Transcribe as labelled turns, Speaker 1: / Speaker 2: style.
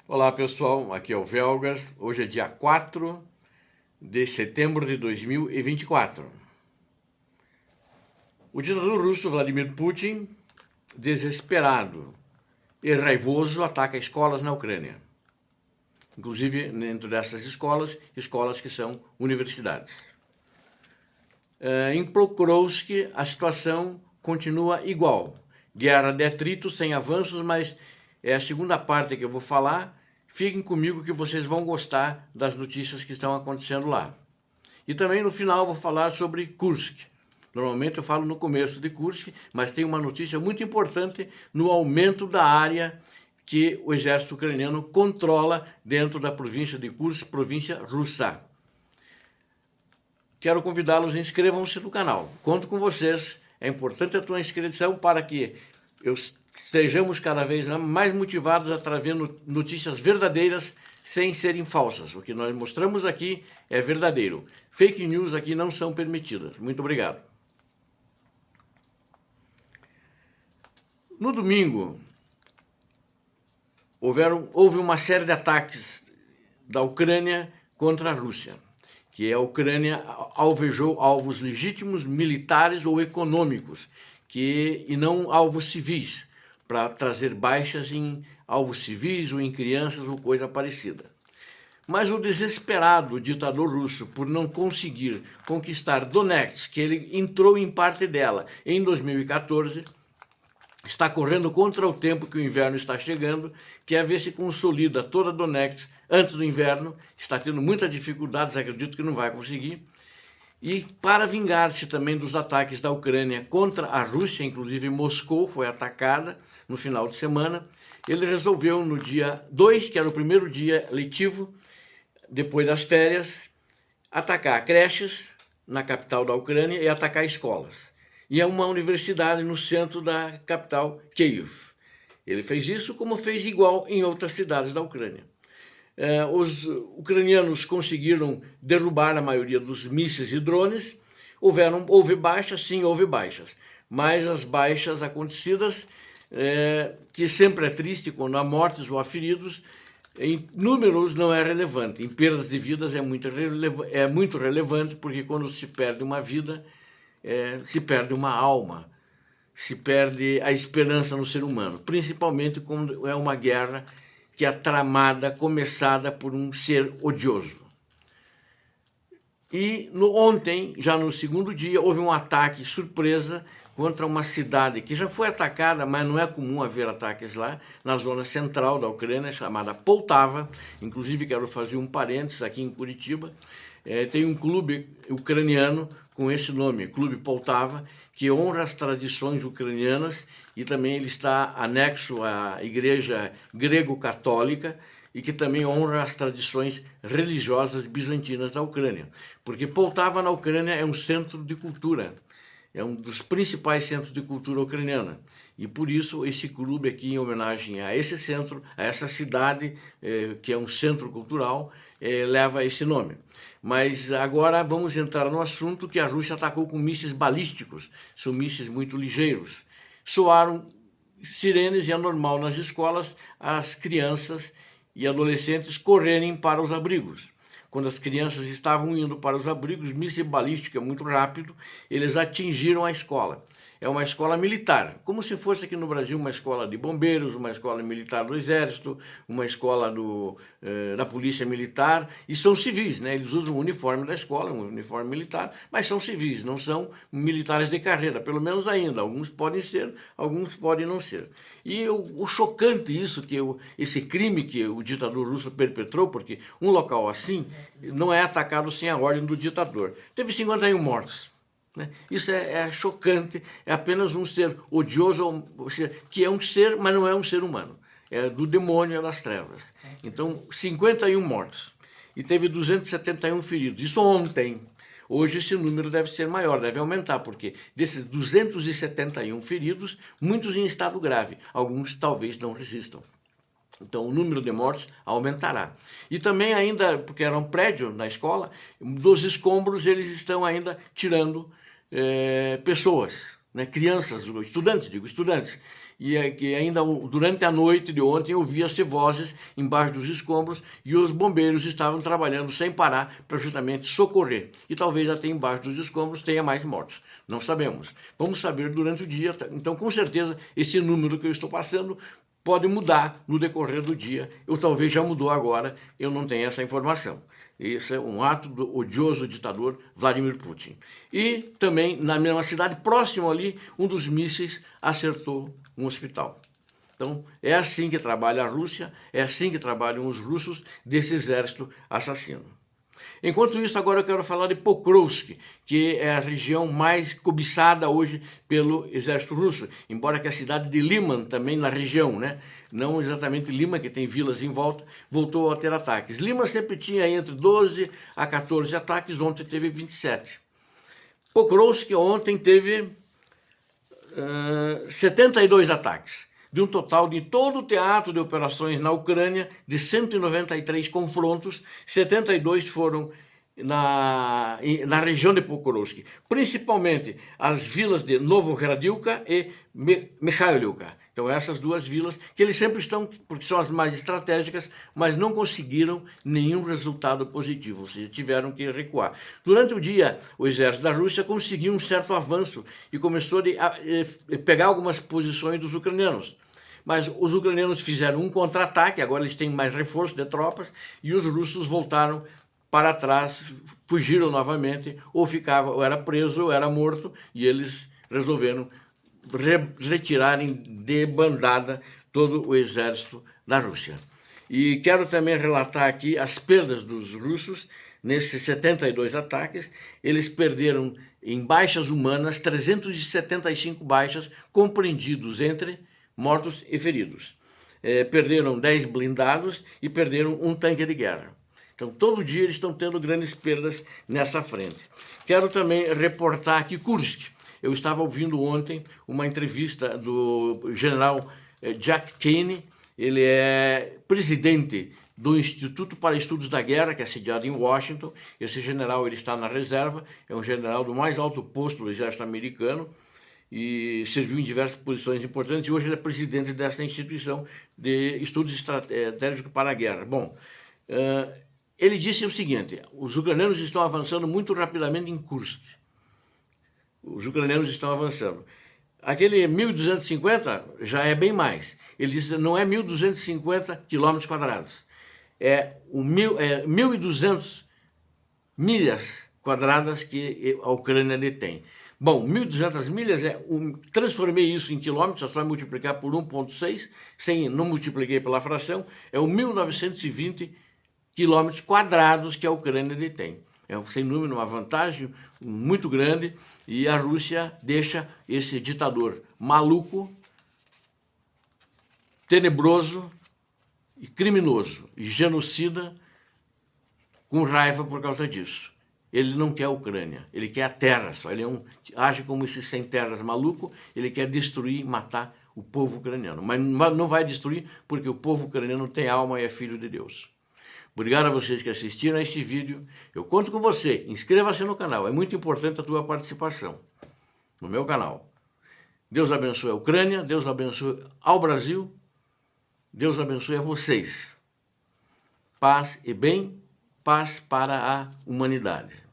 Speaker 1: Olá pessoal, aqui é o Velgas. Hoje é dia 4 de setembro de 2024. O ditador russo Vladimir Putin, desesperado e raivoso, ataca escolas na Ucrânia. Inclusive, dentro dessas escolas que são universidades. Em Pokrovsk, a situação continua igual. Guerra de atritos, sem avanços, mas é a segunda parte que eu vou falar. Fiquem comigo que vocês vão gostar das notícias que estão acontecendo lá. E também no final eu vou falar sobre Kursk. Normalmente eu falo no começo de Kursk, mas tem uma notícia muito importante no aumento da área que o exército ucraniano controla dentro da província de Kursk, província russa. Quero convidá-los, inscrevam-se no canal. Conto com vocês. É importante a tua inscrição para que estejamos cada vez mais motivados a trazer notícias verdadeiras sem serem falsas. O que nós mostramos aqui é verdadeiro. Fake news aqui não são permitidas. Muito obrigado. No domingo, houve uma série de ataques da Ucrânia contra a Rússia, que a Ucrânia alvejou alvos legítimos, militares ou econômicos, e não alvos civis, para trazer baixas em alvos civis ou em crianças ou coisa parecida. Mas o desesperado ditador russo, por não conseguir conquistar Donetsk, que ele entrou em parte dela em 2014, está correndo contra o tempo que o inverno está chegando, que é ver se consolida toda Donetsk antes do inverno. Está tendo muitas dificuldades, acredito que não vai conseguir. E para vingar-se também dos ataques da Ucrânia contra a Rússia, inclusive Moscou foi atacada no final de semana, ele resolveu no dia 2, que era o primeiro dia letivo, depois das férias, atacar creches na capital da Ucrânia e atacar escolas. E é uma universidade no centro da capital, Kiev. Ele fez isso como fez igual em outras cidades da Ucrânia. Os ucranianos conseguiram derrubar a maioria dos mísseis e drones. Houve baixas, sim, houve baixas. Mas as baixas acontecidas, que sempre é triste quando há mortes ou há feridos, em números não é relevante. Em perdas de vidas é muito relevante, porque quando se perde uma vida, se perde uma alma, se perde a esperança no ser humano, principalmente quando é uma guerra que é tramada, começada por um ser odioso. E ontem, já no segundo dia, houve um ataque surpresa contra uma cidade que já foi atacada, mas não é comum haver ataques lá, na zona central da Ucrânia, chamada Poltava. Inclusive, quero fazer um parênteses aqui em Curitiba. Tem um clube ucraniano com esse nome, Clube Poltava, que honra as tradições ucranianas, e também ele está anexo à igreja grego-católica, e que também honra as tradições religiosas bizantinas da Ucrânia. Porque Poltava, na Ucrânia, é um centro de cultura, é um dos principais centros de cultura ucraniana. E por isso esse clube aqui, em homenagem a esse centro, a essa cidade, que é um centro cultural, leva esse nome. Mas agora vamos entrar no assunto que a Rússia atacou com mísseis balísticos. São mísseis muito ligeiros. Soaram sirenes e é normal nas escolas as crianças e adolescentes correrem para os abrigos. Quando as crianças estavam indo para os abrigos, míssil balístico é muito rápido, eles atingiram a escola. É uma escola militar, como se fosse aqui no Brasil uma escola de bombeiros, uma escola militar do exército, uma escola da polícia militar, e são civis, né? Eles usam o uniforme da escola, um uniforme militar, mas são civis, não são militares de carreira, pelo menos ainda. Alguns podem ser, alguns podem não ser. E o chocante isso, esse crime que o ditador russo perpetrou, porque um local assim não é atacado sem a ordem do ditador. Teve 51 mortos. Isso é chocante, é apenas um ser odioso, que é um ser, mas não é um ser humano. É do demônio, das trevas. Então, 51 mortos. E teve 271 feridos. Isso ontem. Hoje esse número deve ser maior, deve aumentar, porque desses 271 feridos, muitos em estado grave. Alguns talvez não resistam. Então o número de mortes aumentará. E também ainda, porque era um prédio na escola, dos escombros eles estão ainda tirando pessoas, né, crianças, estudantes, e que ainda durante a noite de ontem ouvia-se vozes embaixo dos escombros e os bombeiros estavam trabalhando sem parar para justamente socorrer. E talvez até embaixo dos escombros tenha mais mortos. Não sabemos. Vamos saber durante o dia. Então, com certeza, esse número que eu estou passando pode mudar no decorrer do dia, ou talvez já mudou agora, eu não tenho essa informação. Esse é um ato do odioso ditador Vladimir Putin. E também, na mesma cidade, próximo ali, um dos mísseis acertou um hospital. Então, é assim que trabalha a Rússia, é assim que trabalham os russos desse exército assassino. Enquanto isso, agora eu quero falar de Pokrovsk, que é a região mais cobiçada hoje pelo exército russo, embora que a cidade de Liman, também na região, né? Não exatamente Liman, que tem vilas em volta, voltou a ter ataques. Liman sempre tinha entre 12 a 14 ataques, ontem teve 27. Pokrovsk ontem teve 72 ataques, de um total de todo o teatro de operações na Ucrânia, de 193 confrontos, 72 foram na região de Pokrovsk, principalmente as vilas de Novogradivka e Mikhailivka. Então essas duas vilas, que eles sempre estão, porque são as mais estratégicas, mas não conseguiram nenhum resultado positivo, ou seja, tiveram que recuar. Durante o dia, o exército da Rússia conseguiu um certo avanço e começou a pegar algumas posições dos ucranianos. Mas os ucranianos fizeram um contra-ataque, agora eles têm mais reforço de tropas, e os russos voltaram para trás, fugiram novamente, ou era preso ou era morto, e eles resolveram retirarem de bandada todo o exército da Rússia. E quero também relatar aqui as perdas dos russos nesses 72 ataques. Eles perderam em baixas humanas 375 baixas, compreendidos entre mortos e feridos. Perderam 10 blindados e perderam um tanque de guerra. Então, todo dia eles estão tendo grandes perdas nessa frente. Quero também reportar aqui Kursk. Eu estava ouvindo ontem uma entrevista do general Jack Kane. Ele é presidente do Instituto para Estudos da Guerra, que é sediado em Washington. Esse general ele está na reserva, é um general do mais alto posto do exército americano e serviu em diversas posições importantes, e hoje ele é presidente dessa instituição de estudos estratégicos para a guerra. Bom, ele disse o seguinte: os ucranianos estão avançando muito rapidamente em Kursk. Os ucranianos estão avançando. Aquele 1.250 já é bem mais. Ele disse não é 1.250 quilômetros quadrados, é 1.200 milhas quadradas que a Ucrânia detém. Bom, 1.200 milhas, transformei isso em quilômetros, é só multiplicar por 1,6, não multipliquei pela fração, é o 1.920 quilômetros quadrados que a Ucrânia detém. É, sem número, uma vantagem muito grande, e a Rússia deixa esse ditador maluco, tenebroso e criminoso e genocida com raiva por causa disso. Ele não quer a Ucrânia, ele quer a terra só. Ele age como esse sem terras maluco, ele quer destruir e matar o povo ucraniano. Mas não vai destruir porque o povo ucraniano tem alma e é filho de Deus. Obrigado a vocês que assistiram a este vídeo. Eu conto com você. Inscreva-se no canal. É muito importante a tua participação no meu canal. Deus abençoe a Ucrânia. Deus abençoe ao Brasil. Deus abençoe a vocês. Paz e bem. Paz para a humanidade.